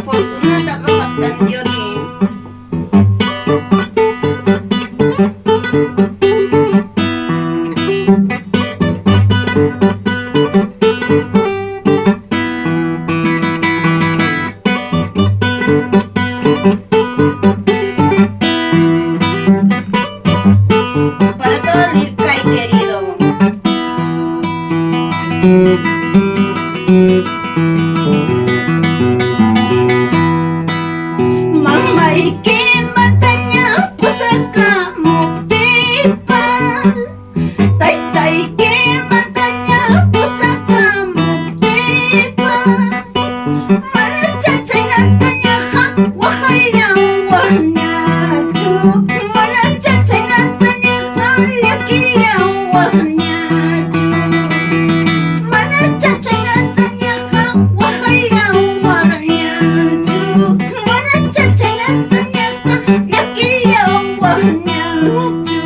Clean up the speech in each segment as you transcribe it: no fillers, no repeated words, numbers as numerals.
Fortunata Rojas Candioti. Para todo Lircay querido. Mama iki matanya pusaka muktipa, tai tai iki matanya pusaka muktipa. Mana cacing tanya hak wahaya wahnya tu, mana cacing tanya halyakia wahnya tu, mana cacing tanya hak wahaya wahnya tu, mana cacing tanya halyakia wahnya tu.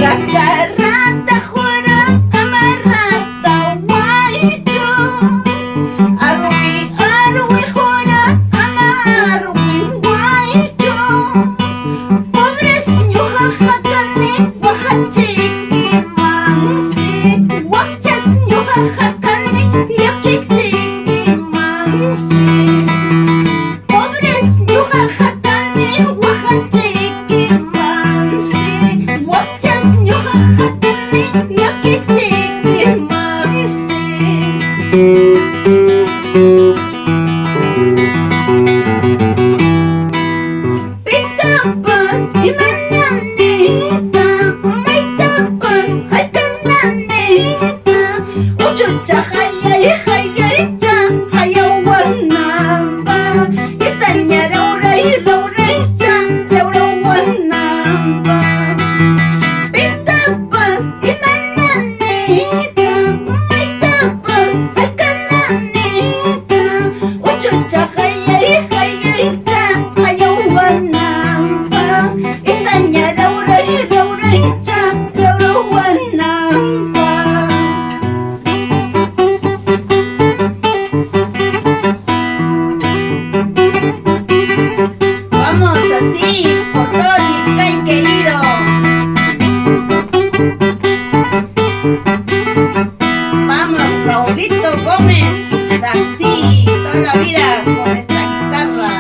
Rata-rata hura amarata waicho, arwi hura amarwi waicho. Pobres ñuqa hakani wahachiki mansi, wakchas ñuqa hakani llakichiki mansi. Pobres ñuqa hakani wahachiki mansi, wakchas ñuqa hakani llakichiki mansi. Pitapas imananita, maitapas haytananita, uchucha hayay hayaycha hayawanapa, itaña rauraycha raurawanapa. Pitapas imananita, maitapas haytananita, uchucha hayay hayaycha hayawanapa, itaña rauraycha raurawanapa. Vamos así por todo Lircay querido. Vamos, Raúlito Gómez, así toda la vida con esta guitarra.